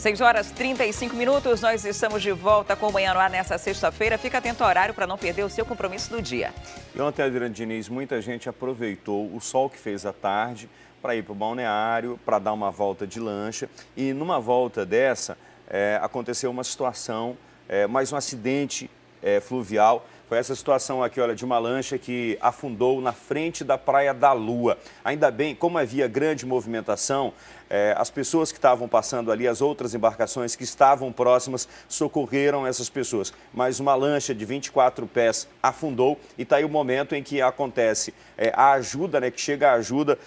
6h35, nós estamos de volta com o Manhã no Ar nessa sexta-feira. Fica atento ao horário para não perder o seu compromisso do dia. E ontem, Adriana Diniz, muita gente aproveitou o sol que fez à tarde para ir para o balneário, para dar uma volta de lancha. E numa volta dessa, aconteceu uma situação, mais um acidente fluvial. Foi essa situação aqui, olha, de uma lancha que afundou na frente da Praia da Lua. Ainda bem, como havia grande movimentação, as pessoas que estavam passando ali, as outras embarcações que estavam próximas, socorreram essas pessoas. Mas uma lancha de 24 pés afundou e está aí o momento em que acontece a ajuda, né, que chega a ajuda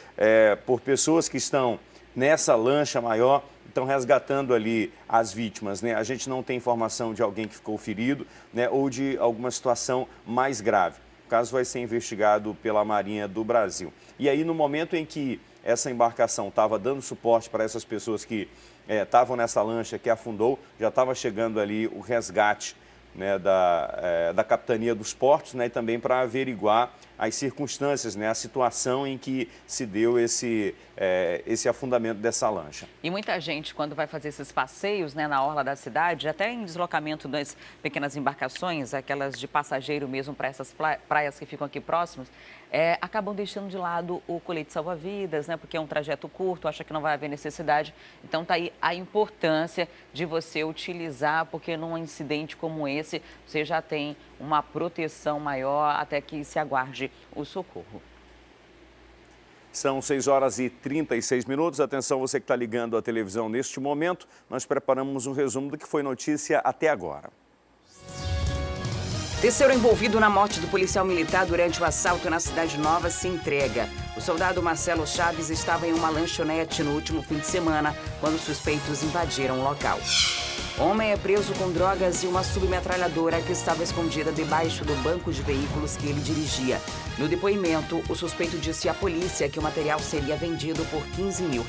por pessoas que estão nessa lancha maior. Estão resgatando ali as vítimas, né? A gente não tem informação de alguém que ficou ferido, né, ou de alguma situação mais grave. O caso vai ser investigado pela Marinha do Brasil. E aí, no momento em que essa embarcação estava dando suporte para essas pessoas que estavam nessa lancha que afundou, já estava chegando ali o resgate, né, da Capitania dos Portos, né, e também para averiguar as circunstâncias, né, a situação em que se deu esse afundamento dessa lancha. E muita gente, quando vai fazer esses passeios, né, na orla da cidade, até em deslocamento das pequenas embarcações, aquelas de passageiro mesmo para essas praias que ficam aqui próximas, acabam deixando de lado o colete salva-vidas, né, porque é um trajeto curto, acha que não vai haver necessidade. Então tá aí a importância de você utilizar, porque num incidente como esse, você já tem uma proteção maior até que se aguarde o socorro. São 6h36. Atenção, você que está ligando a televisão neste momento, nós preparamos um resumo do que foi notícia até agora. Terceiro envolvido na morte do policial militar durante o assalto na Cidade Nova se entrega. O soldado Marcelo Chaves estava em uma lanchonete no último fim de semana, quando suspeitos invadiram o local. Homem é preso com drogas e uma submetralhadora que estava escondida debaixo do banco de veículos que ele dirigia. No depoimento, o suspeito disse à polícia que o material seria vendido por R$15 mil.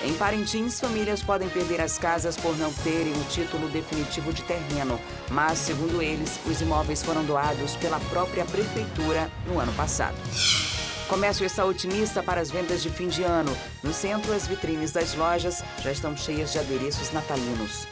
Em Parintins, famílias podem perder as casas por não terem o título definitivo de terreno, mas, segundo eles, os imóveis foram doados pela própria prefeitura no ano passado. O comércio está otimista para as vendas de fim de ano. No centro, as vitrines das lojas já estão cheias de adereços natalinos.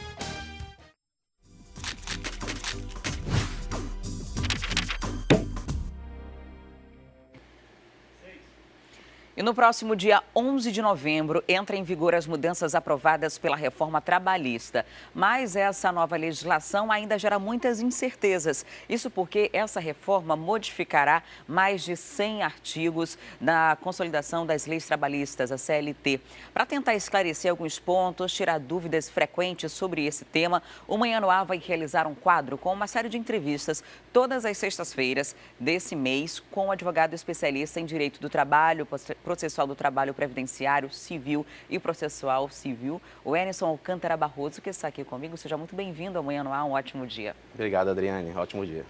E no próximo dia 11 de novembro, entra em vigor as mudanças aprovadas pela reforma trabalhista. Mas essa nova legislação ainda gera muitas incertezas. Isso porque essa reforma modificará mais de 100 artigos na consolidação das leis trabalhistas, a CLT. Para tentar esclarecer alguns pontos, tirar dúvidas frequentes sobre esse tema, o Manhã no Ar vai realizar um quadro com uma série de entrevistas todas as sextas-feiras desse mês com um advogado especialista em direito do trabalho, processual do trabalho previdenciário, civil e processual civil, o Emerson Alcântara Barroso, que está aqui comigo. Seja muito bem-vindo ao Manhã no Ar, um ótimo dia. Obrigado, Adriane. Ótimo dia.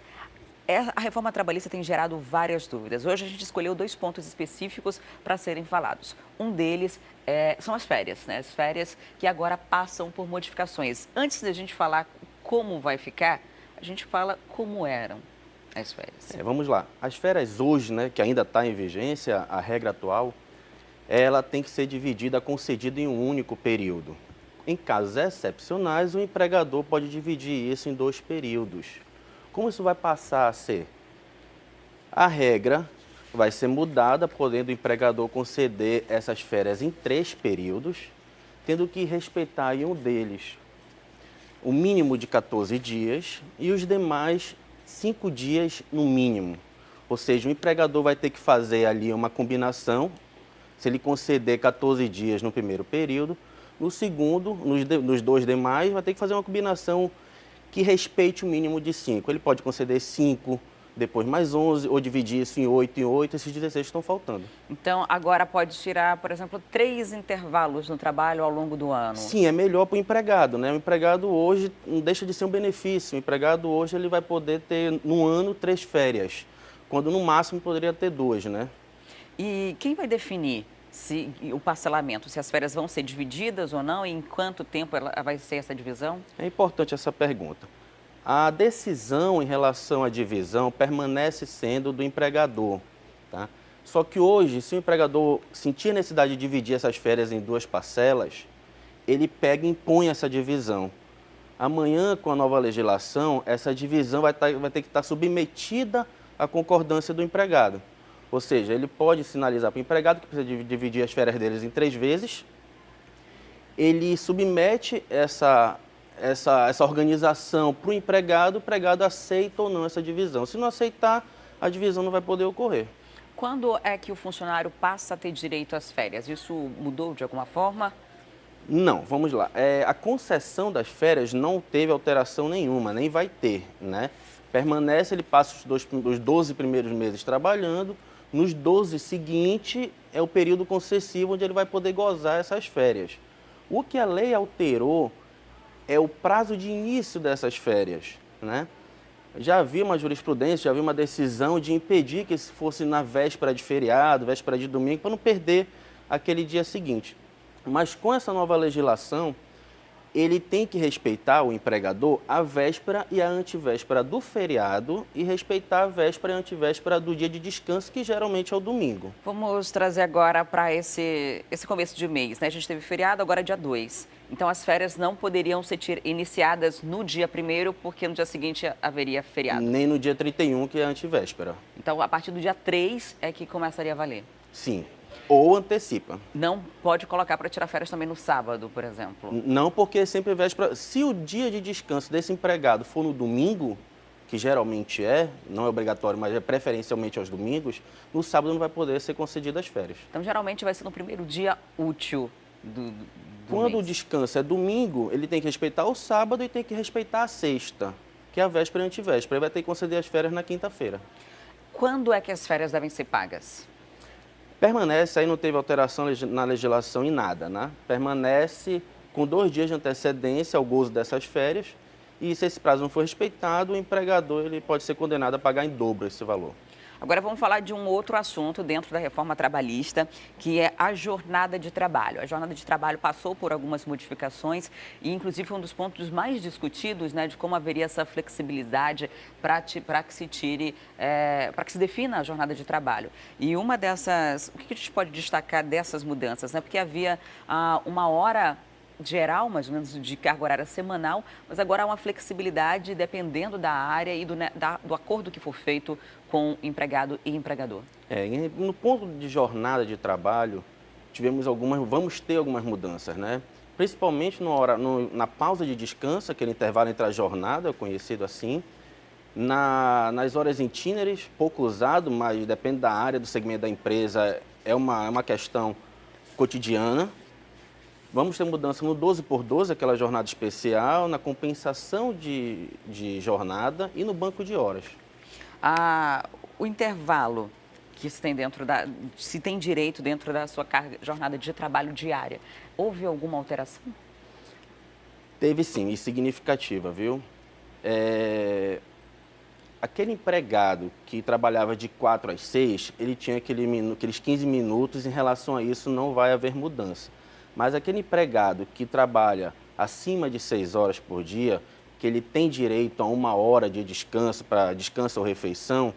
A reforma trabalhista tem gerado várias dúvidas. Hoje a gente escolheu 2 pontos específicos para serem falados. Um deles são as férias, né? As férias que agora passam por modificações. Antes da gente falar como vai ficar, a gente fala como eram as férias. Vamos lá. As férias hoje, né, que ainda está em vigência, a regra atual, ela tem que ser dividida, concedida em um único período. Em casos excepcionais, o empregador pode dividir isso em 2 períodos. Como isso vai passar a ser? A regra vai ser mudada, podendo o empregador conceder essas férias em 3 períodos, tendo que respeitar em um deles o mínimo de 14 dias e os demais 5 dias no mínimo. Ou seja, o empregador vai ter que fazer ali uma combinação, se ele conceder 14 dias no primeiro período, no segundo, nos 2 demais, vai ter que fazer uma combinação que respeite o mínimo de 5. Ele pode conceder 5, depois mais 11, ou dividir isso em 8, esses 16 estão faltando. Então, agora pode tirar, por exemplo, 3 intervalos no trabalho ao longo do ano. Sim, é melhor para o empregado, né? O empregado hoje não deixa de ser um benefício. O empregado hoje ele vai poder ter, no ano, 3 férias, quando no máximo poderia ter 2, né? E quem vai definir o parcelamento, se as férias vão ser divididas ou não, e em quanto tempo vai ser essa divisão? É importante essa pergunta. A decisão em relação à divisão permanece sendo do empregador, tá? Só que hoje, se o empregador sentir a necessidade de dividir essas férias em 2 parcelas, ele pega e impõe essa divisão. Amanhã, com a nova legislação, essa divisão vai ter que estar submetida à concordância do empregado. Ou seja, ele pode sinalizar para o empregado que precisa dividir as férias deles em 3 vezes. Ele submete essa organização para o empregado aceita ou não essa divisão. Se não aceitar, a divisão não vai poder ocorrer. Quando é que o funcionário passa a ter direito às férias? Isso mudou de alguma forma? Não, vamos lá. A concessão das férias não teve alteração nenhuma, nem vai ter, né? Permanece, ele passa os 12 primeiros meses trabalhando, nos 12 seguintes é o período concessivo onde ele vai poder gozar essas férias. O que a lei alterou é o prazo de início dessas férias, né? Já havia uma jurisprudência, já havia uma decisão de impedir que fosse na véspera de feriado, véspera de domingo, para não perder aquele dia seguinte. Mas com essa nova legislação, ele tem que respeitar, o empregador, a véspera e a antivéspera do feriado e respeitar a véspera e a antivéspera do dia de descanso, que geralmente é o domingo. Vamos trazer agora para esse começo de mês, né? A gente teve feriado, agora é dia 2. Então, as férias não poderiam ser iniciadas no dia 1º, porque no dia seguinte haveria feriado. Nem no dia 31, que é a antivéspera. Então, a partir do dia 3 é que começaria a valer. Sim. Ou antecipa. Não pode colocar para tirar férias também no sábado, por exemplo? Não, porque é sempre véspera. Se o dia de descanso desse empregado for no domingo, que geralmente não é obrigatório, mas é preferencialmente aos domingos, no sábado não vai poder ser concedidas as férias. Então, geralmente vai ser no primeiro dia útil do Quando mês. o descanso é domingo, ele tem que respeitar o sábado e tem que respeitar a sexta, que é a véspera e a antivéspera. Ele vai ter que conceder as férias na quinta-feira. Quando é que as férias devem ser pagas? Permanece, aí não teve alteração na legislação em nada, né? Permanece com 2 dias de antecedência ao gozo dessas férias e se esse prazo não for respeitado, o empregador ele pode ser condenado a pagar em dobro esse valor. Agora vamos falar de um outro assunto dentro da reforma trabalhista, que é a jornada de trabalho. A jornada de trabalho passou por algumas modificações e, inclusive, foi um dos pontos mais discutidos, né, de como haveria essa flexibilidade para que se defina a jornada de trabalho. E uma dessas, o que a gente pode destacar dessas mudanças, né? Porque havia uma hora geral, mais ou menos, de carga horária semanal, mas agora há uma flexibilidade dependendo da área e do acordo que for feito com empregado e empregador. No ponto de jornada de trabalho, vamos ter algumas mudanças, né? Principalmente na pausa de descanso, aquele intervalo entre a jornada, conhecido assim, nas horas itineres, pouco usado, mas depende da área, do segmento da empresa, é uma questão cotidiana. Vamos ter mudança no 12x12, aquela jornada especial, na compensação de jornada e no banco de horas. O intervalo que se tem direito dentro da sua jornada de trabalho diária, houve alguma alteração? Teve sim, e significativa, viu? Aquele empregado que trabalhava de 4 às 6, ele tinha aqueles 15 minutos, em relação a isso não vai haver mudança. Mas aquele empregado que trabalha acima de 6 horas por dia, que ele tem direito a 1 hora de descanso, para descanso ou refeição,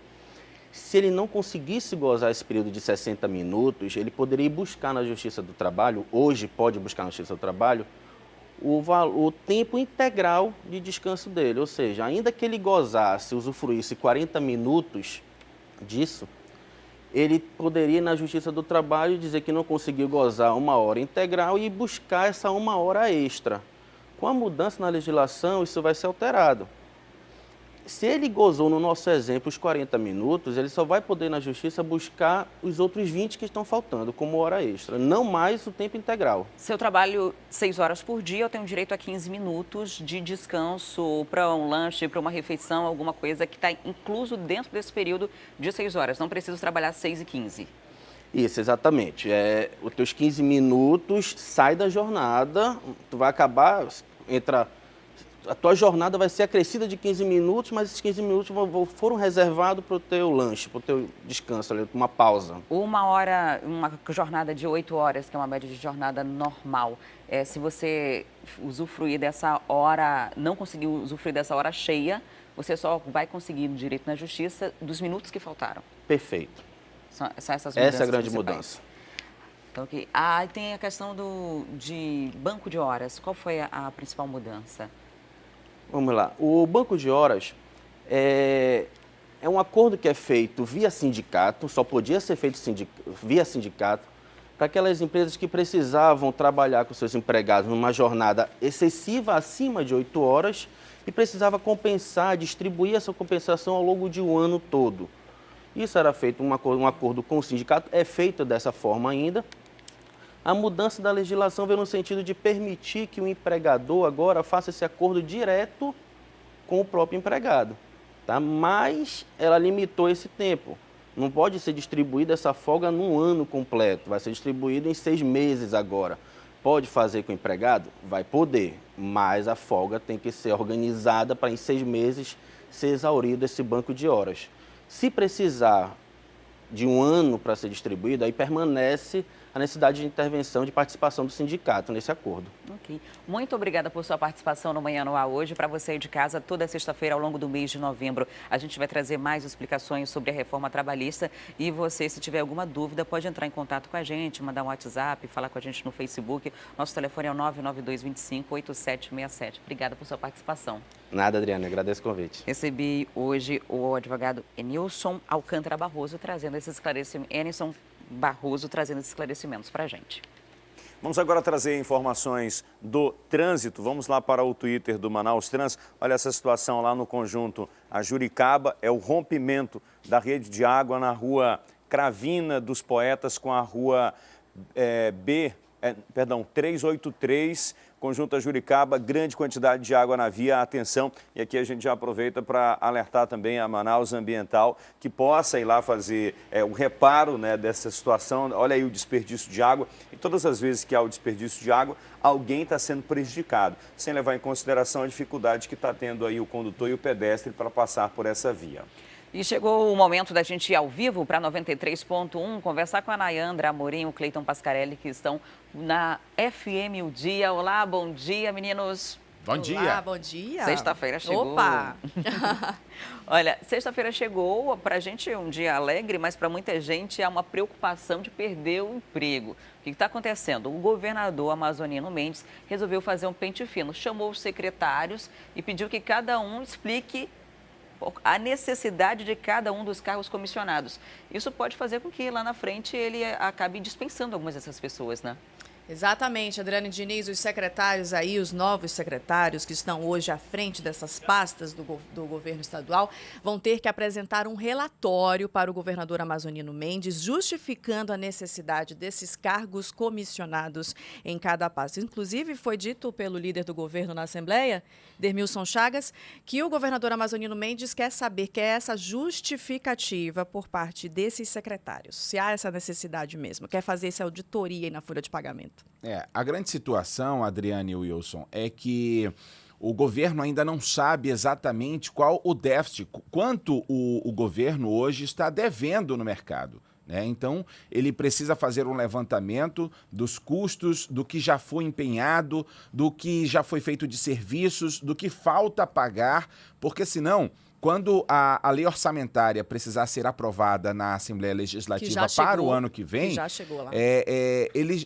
se ele não conseguisse gozar esse período de 60 minutos, ele poderia ir buscar na Justiça do Trabalho, hoje pode buscar na Justiça do Trabalho, o tempo integral de descanso dele. Ou seja, ainda que ele gozasse, usufruísse 40 minutos disso, ele poderia ir na Justiça do Trabalho dizer que não conseguiu gozar 1 hora integral e buscar essa 1 hora extra. Com a mudança na legislação, isso vai ser alterado. Se ele gozou, no nosso exemplo, os 40 minutos, ele só vai poder ir na Justiça buscar os outros 20 que estão faltando, como hora extra, não mais o tempo integral. Se eu trabalho 6 horas por dia, eu tenho direito a 15 minutos de descanso para um lanche, para uma refeição, alguma coisa que está incluso dentro desse período de 6 horas. Não preciso trabalhar 6 e 15. Isso, exatamente. Os teus 15 minutos sai da jornada, tu vai acabar, a tua jornada vai ser acrescida de 15 minutos, mas esses 15 minutos foram reservados para o teu lanche, para o teu descanso, uma pausa. 1 hora, uma jornada de 8 horas, que é uma média de jornada normal. Se você usufruir dessa hora, não conseguir usufruir dessa hora cheia, você só vai conseguir direito na Justiça dos minutos que faltaram. Perfeito. São essas mudanças. Essa é a grande principais. mudança. Ok. E tem a questão de banco de horas. Qual foi a principal mudança? Vamos lá. O banco de horas é um acordo que é feito via sindicato, só podia ser feito via sindicato, para aquelas empresas que precisavam trabalhar com seus empregados numa jornada excessiva, acima de 8 horas, e precisava compensar, distribuir essa compensação ao longo de um ano todo. Isso era feito um acordo com o sindicato, é feito dessa forma ainda. A mudança da legislação veio no sentido de permitir que o empregador agora faça esse acordo direto com o próprio empregado, tá? Mas ela limitou esse tempo. Não pode ser distribuída essa folga num ano completo, vai ser distribuído em 6 meses agora. Pode fazer com o empregado? Vai poder, mas a folga tem que ser organizada para em 6 meses ser exaurido esse banco de horas. Se precisar de um ano para ser distribuído, aí permanece a necessidade de intervenção, de participação do sindicato nesse acordo. Ok. Muito obrigada por sua participação no Manhã no Ar hoje. Para você aí de casa, toda sexta-feira ao longo do mês de novembro, a gente vai trazer mais explicações sobre a reforma trabalhista. E você, se tiver alguma dúvida, pode entrar em contato com a gente, mandar um WhatsApp, falar com a gente no Facebook. Nosso telefone é o 99225-8767. Obrigada por sua participação. Nada, Adriana, agradeço o convite. Recebi hoje o advogado Enilson Alcântara Barroso trazendo esses esclarecimentos para a gente. Vamos agora trazer informações do trânsito. Vamos lá para o Twitter do Manaus Trans. Olha essa situação lá no conjunto A Juricaba. É o rompimento da rede de água na rua Cravina dos Poetas com a rua 383, conjunto A Juricaba, grande quantidade de água na via, atenção. E aqui a gente já aproveita para alertar também a Manaus Ambiental que possa ir lá fazer o reparo, né, dessa situação. Olha aí o desperdício de água, e todas as vezes que há o desperdício de água, alguém está sendo prejudicado, sem levar em consideração a dificuldade que está tendo aí o condutor e o pedestre para passar por essa via. E chegou o momento da gente ir ao vivo para 93.1, conversar com a Nayandra Amorim e o Cleiton Pascarelli, que estão na FM O Dia. Olá, bom dia, meninos. Bom dia. Olá, bom dia. Sexta-feira chegou. Opa! Olha, sexta-feira chegou, para a gente é um dia alegre, mas para muita gente é uma preocupação de perder o emprego. O que está acontecendo? O governador amazonino Mendes resolveu fazer um pente fino, chamou os secretários e pediu que cada um explique a necessidade de cada um dos cargos comissionados. Isso pode fazer com que lá na frente ele acabe dispensando algumas dessas pessoas, né? Exatamente, Adriane Diniz, os secretários aí, os novos secretários que estão hoje à frente dessas pastas do governo estadual, vão ter que apresentar um relatório para o governador amazonino Mendes, justificando a necessidade desses cargos comissionados em cada pasta. Inclusive, foi dito pelo líder do governo na Assembleia, Dermilson Chagas, que o governador amazonino Mendes quer saber, quer essa justificativa por parte desses secretários, se há essa necessidade mesmo, quer fazer essa auditoria aí na folha de pagamento. A grande situação, Adriane e Wilson, é que o governo ainda não sabe exatamente qual o déficit, quanto o governo hoje está devendo no mercado, né? Então, ele precisa fazer um levantamento dos custos, do que já foi empenhado, do que já foi feito de serviços, do que falta pagar, porque senão, quando a lei orçamentária precisar ser aprovada na Assembleia Legislativa para o ano que vem, já chegou lá.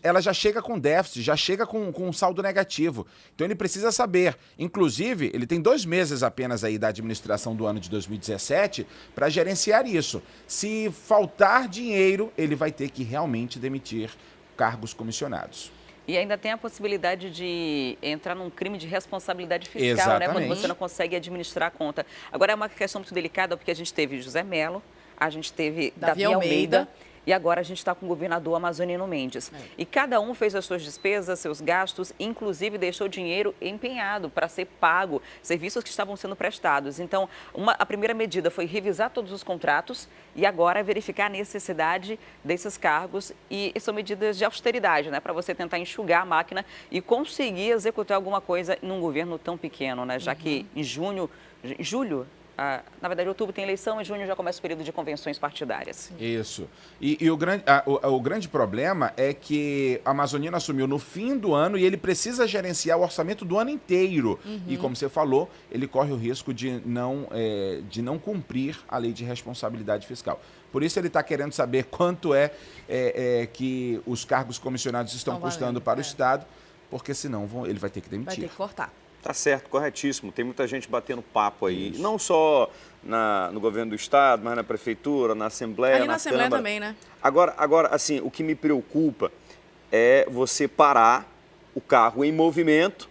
Ela já chega com déficit, já chega com um saldo negativo. Então ele precisa saber. Inclusive, ele tem 2 meses apenas aí da administração do ano de 2017 para gerenciar isso. Se faltar dinheiro, ele vai ter que realmente demitir cargos comissionados. E ainda tem a possibilidade de entrar num crime de responsabilidade fiscal, né? Quando você não consegue administrar a conta. Agora é uma questão muito delicada, porque a gente teve José Melo, a gente teve Davi Almeida e agora a gente está com o governador amazonino Mendes. E cada um fez as suas despesas, seus gastos, inclusive deixou dinheiro empenhado para ser pago, serviços que estavam sendo prestados. Então, a primeira medida foi revisar todos os contratos e agora verificar a necessidade desses cargos. E são medidas de austeridade, né? Para você tentar enxugar a máquina e conseguir executar alguma coisa num governo tão pequeno, né? Já que em julho, na verdade, outubro tem eleição, em junho já começa o período de convenções partidárias. Isso. E o grande problema é que a Amazonina assumiu no fim do ano e ele precisa gerenciar o orçamento do ano inteiro. E, como você falou, ele corre o risco de não cumprir a lei de responsabilidade fiscal. Por isso ele está querendo saber quanto que os cargos comissionados estão custando para o Estado, porque senão ele vai ter que demitir. Vai ter que cortar. Tá certo, corretíssimo. Tem muita gente batendo papo aí. Isso. Não só no governo do Estado, mas na Prefeitura, na Assembleia, ali na Assembleia Câmara. Também, né? Agora, assim, o que me preocupa é você parar o carro em movimento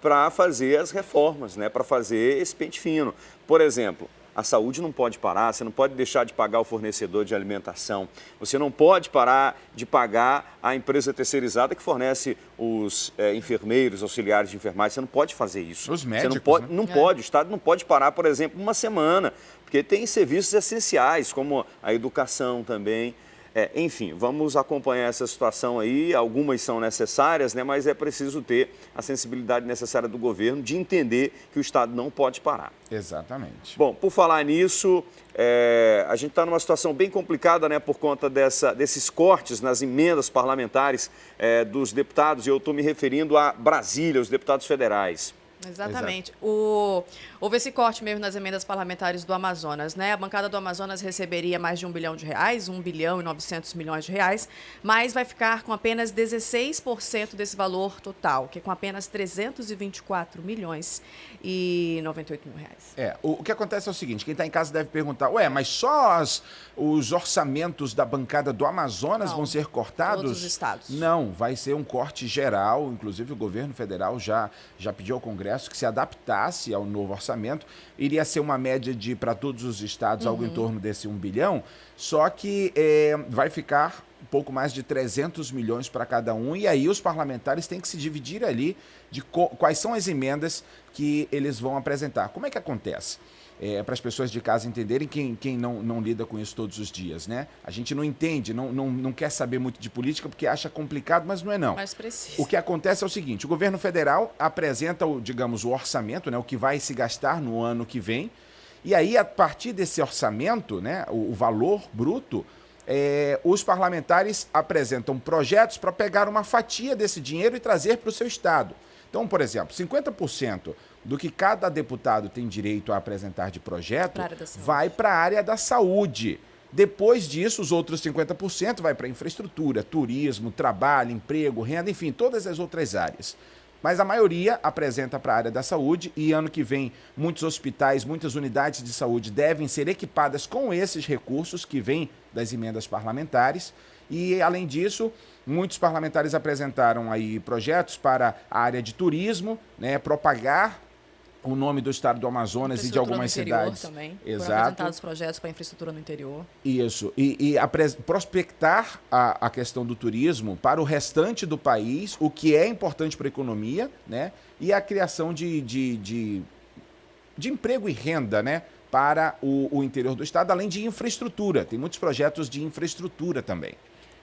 para fazer as reformas, né? Para fazer esse pente fino. Por exemplo, a saúde não pode parar, você não pode deixar de pagar o fornecedor de alimentação, você não pode parar de pagar a empresa terceirizada que fornece os enfermeiros, auxiliares de enfermagem, você não pode fazer isso. Os médicos, você não pode, né? não pode, o Estado não pode parar, por exemplo, uma semana, porque tem serviços essenciais, como a educação também. Enfim, vamos acompanhar essa situação aí, algumas são necessárias, né, mas é preciso ter a sensibilidade necessária do governo de entender que o Estado não pode parar. Exatamente. Bom, por falar nisso, a gente está numa situação bem complicada, né, por conta desses cortes nas emendas parlamentares dos deputados, e eu estou me referindo a Brasília, os deputados federais. Exatamente. Houve esse corte mesmo nas emendas parlamentares do Amazonas, né? A bancada do Amazonas receberia mais de R$1 bilhão, 1 bilhão e 900 milhões de reais, mas vai ficar com apenas 16% desse valor total, que é com apenas 324 milhões e 98 mil reais. O que acontece é o seguinte, quem está em casa deve perguntar, mas só os orçamentos da bancada do Amazonas vão ser cortados? Todos os estados. Não, vai ser um corte geral, inclusive o governo federal já pediu ao Congresso que se adaptasse ao novo orçamento, iria ser uma média para todos os estados algo em torno desse 1 bilhão, só que vai ficar um pouco mais de 300 milhões para cada um, e aí os parlamentares têm que se dividir ali de quais são as emendas que eles vão apresentar. Como é que acontece? Para as pessoas de casa entenderem, quem não lida com isso todos os dias, né? A gente não entende, não quer saber muito de política porque acha complicado, mas não é não. Mas precisa. O que acontece é o seguinte, o governo federal apresenta, o orçamento, né, o que vai se gastar no ano que vem, e aí a partir desse orçamento, né, o valor bruto, os parlamentares apresentam projetos para pegar uma fatia desse dinheiro e trazer para o seu estado. Então, por exemplo, 50% do que cada deputado tem direito a apresentar de projeto vai para a área da saúde. Depois disso, os outros 50% vai para infraestrutura, turismo, trabalho, emprego, renda, enfim, todas as outras áreas. Mas a maioria apresenta para a área da saúde e ano que vem muitos hospitais, muitas unidades de saúde devem ser equipadas com esses recursos que vêm das emendas parlamentares. E, além disso, muitos parlamentares apresentaram aí projetos para a área de turismo, né, propagar o nome do estado do Amazonas e de algumas cidades. Também. Exato. Foram apresentados projetos para infraestrutura no interior. Isso. E prospectar a questão do turismo para o restante do país, o que é importante para a economia, né? E a criação de emprego e renda, né? Para o interior do estado, além de infraestrutura. Tem muitos projetos de infraestrutura também.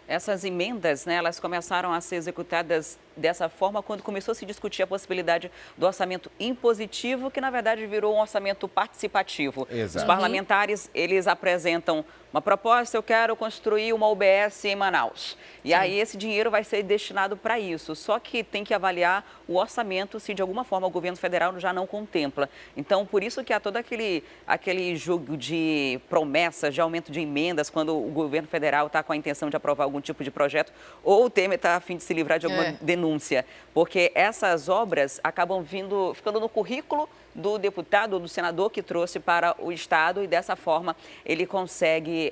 Essas emendas, né, elas começaram a ser executadas dessa forma quando começou a se discutir a possibilidade do orçamento impositivo, que na verdade virou um orçamento participativo. Exato. Os parlamentares, eles apresentam uma proposta, eu quero construir uma UBS em Manaus. E aí esse dinheiro vai ser destinado para isso. Só que tem que avaliar o orçamento se de alguma forma o governo federal já não contempla. Então, por isso que há todo aquele jogo de promessas, de aumento de emendas, quando o governo federal está com a intenção de aprovar algum tipo de projeto, ou o Temer está a fim de se livrar de alguma denúncia. Porque essas obras acabam ficando no currículo do deputado ou do senador que trouxe para o Estado e dessa forma ele consegue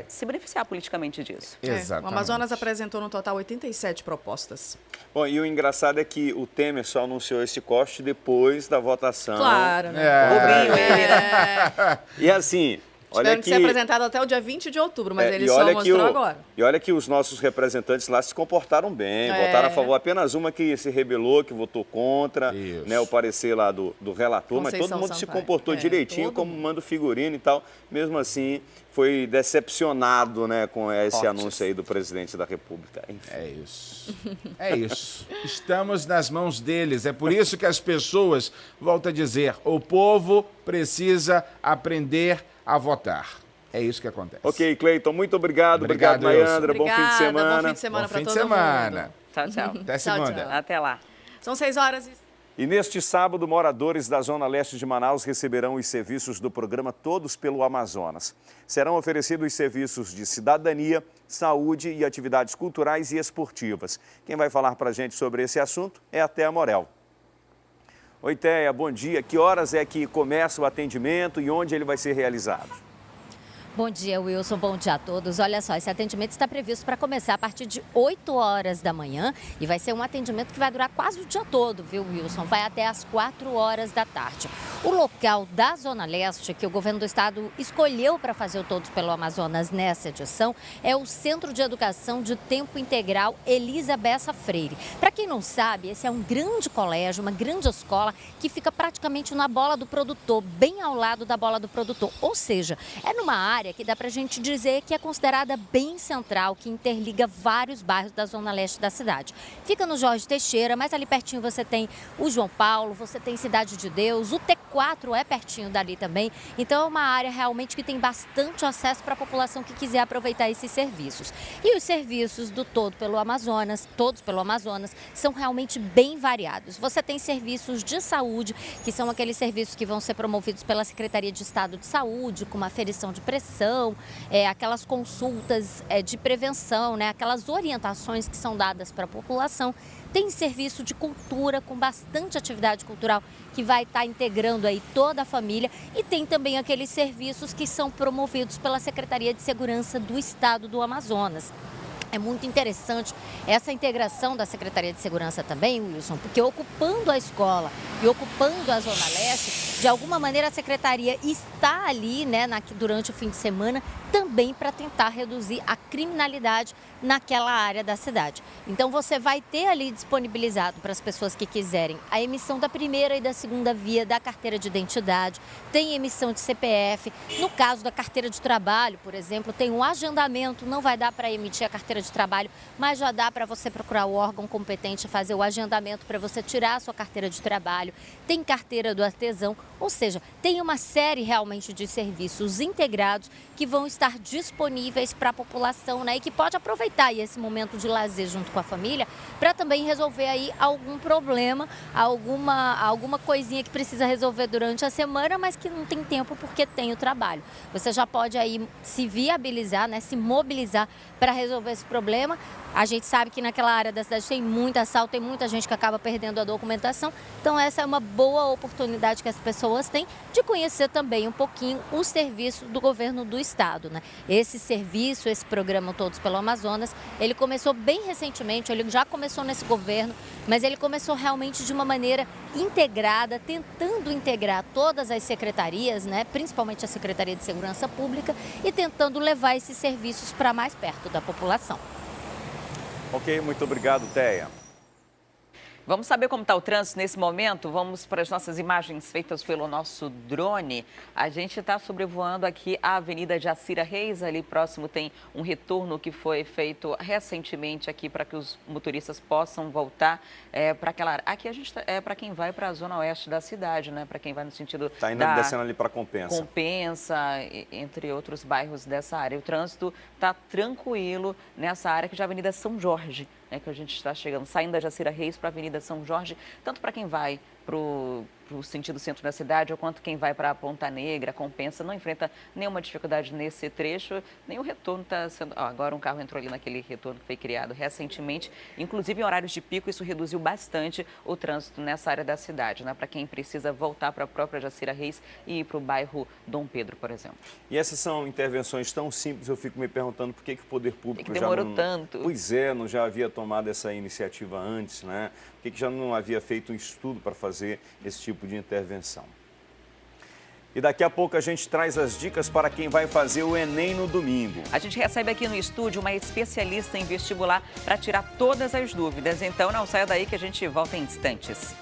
se beneficiar politicamente disso. Exatamente. O Amazonas apresentou no total 87 propostas. Bom, e o engraçado é que o Temer só anunciou esse corte depois da votação. Claro, né? Bobinho ele, né? E assim... Tiveram que ser apresentado até o dia 20 de outubro, mas ele só mostrou agora. E olha que os nossos representantes lá se comportaram bem, votaram a favor. Apenas uma que se rebelou, que votou contra, né, o parecer lá do relator, mas todo mundo se comportou direitinho, como manda o figurino e tal. Mesmo assim, foi decepcionado, né, com esse anúncio aí do presidente da República. Enfim. É isso. É isso. Estamos nas mãos deles. É por isso que as pessoas, volto a dizer, o povo precisa aprender a votar. É isso que acontece. Ok, Cleiton, muito obrigado. Obrigado, Mayandra. Bom fim de semana. Bom fim de semana para todo mundo. Tchau, tchau. Até segunda. Até lá. São 6 horas e... E neste sábado, moradores da Zona Leste de Manaus receberão os serviços do programa Todos pelo Amazonas. Serão oferecidos os serviços de cidadania, saúde e atividades culturais e esportivas. Quem vai falar para a gente sobre esse assunto é a Thea Morel. Oi, Thea, bom dia. Que horas é que começa o atendimento e onde ele vai ser realizado? Bom dia, Wilson. Bom dia a todos. Olha só, esse atendimento está previsto para começar a partir de 8 horas da manhã e vai ser um atendimento que vai durar quase o dia todo, viu, Wilson? Vai até às 4 horas da tarde. O local da Zona Leste, que o governo do estado escolheu para fazer o Todos pelo Amazonas nessa edição, é o Centro de Educação de Tempo Integral Elisa Bessa Freire. Para quem não sabe, esse é um grande colégio, uma grande escola que fica praticamente na Bola do Produtor, bem ao lado da Bola do Produtor. Ou seja, é numa área que dá para a gente dizer que é considerada bem central, que interliga vários bairros da Zona Leste da cidade. Fica no Jorge Teixeira, mas ali pertinho você tem o João Paulo, você tem Cidade de Deus, o T4 é pertinho dali também. Então é uma área realmente que tem bastante acesso para a população que quiser aproveitar esses serviços. E os serviços do Todos pelo Amazonas, são realmente bem variados. Você tem serviços de saúde, que são aqueles serviços que vão ser promovidos pela Secretaria de Estado de Saúde, com uma aferição de pressão, aquelas consultas de prevenção, aquelas orientações que são dadas para a população. Tem serviço de cultura, com bastante atividade cultural, que vai estar integrando aí toda a família. E tem também aqueles serviços que são promovidos pela Secretaria de Segurança do Estado do Amazonas. É muito interessante essa integração da Secretaria de Segurança também, Wilson, porque ocupando a escola e ocupando a Zona Leste, de alguma maneira a Secretaria está ali, durante o fim de semana, também para tentar reduzir a criminalidade naquela área da cidade. Então você vai ter ali disponibilizado para as pessoas que quiserem a emissão da primeira e da segunda via da carteira de identidade, tem emissão de CPF. No caso da carteira de trabalho, por exemplo, tem um agendamento, não vai dar para emitir a carteira de trabalho, mas já dá para você procurar o órgão competente e fazer o agendamento para você tirar a sua carteira de trabalho. Tem carteira do artesão, ou seja, tem uma série realmente de serviços integrados que vão estar disponíveis para a população, e que pode aproveitar aí esse momento de lazer junto com a família para também resolver aí algum problema, alguma coisinha que precisa resolver durante a semana, mas que não tem tempo porque tem o trabalho. Você já pode aí se viabilizar, se mobilizar para resolver esse problema. A gente sabe que naquela área da cidade tem muito assalto, tem muita gente que acaba perdendo a documentação. Então essa é uma boa oportunidade que as pessoas têm de conhecer também um pouquinho o serviço do governo do estado, Esse serviço, esse programa Todos pelo Amazonas, ele começou bem recentemente, ele já começou nesse governo, mas ele começou realmente de uma maneira integrada, tentando integrar todas as secretarias, principalmente a Secretaria de Segurança Pública, e tentando levar esses serviços para mais perto da população. Ok, muito obrigado, Thea. Vamos saber como está o trânsito nesse momento? Vamos para as nossas imagens feitas pelo nosso drone. A gente está sobrevoando aqui a Avenida Jacira Reis. Ali próximo tem um retorno que foi feito recentemente aqui para que os motoristas possam voltar para aquela área. Aqui a gente é para quem vai para a zona oeste da cidade, para quem vai no sentido Está indo descendo ali para Compensa. Compensa, entre outros bairros dessa área. O trânsito está tranquilo nessa área que já é a Avenida São Jorge, que a gente está chegando, saindo da Jacira Reis para a Avenida São Jorge, tanto para quem vai para o sentido centro da cidade, ou quanto quem vai para a Ponta Negra, Compensa, não enfrenta nenhuma dificuldade nesse trecho, nem o retorno está sendo... agora um carro entrou ali naquele retorno que foi criado recentemente, inclusive em horários de pico, isso reduziu bastante o trânsito nessa área da cidade, para quem precisa voltar para a própria Jacira Reis e ir para o bairro Dom Pedro, por exemplo. E essas são intervenções tão simples, eu fico me perguntando por que o poder público que demorou tanto. Pois é, não já havia tomado essa iniciativa antes, Por que já não havia feito um estudo para fazer esse tipo de intervenção? E daqui a pouco a gente traz as dicas para quem vai fazer o Enem no domingo. A gente recebe aqui no estúdio uma especialista em vestibular para tirar todas as dúvidas. Então não saia daí que a gente volta em instantes.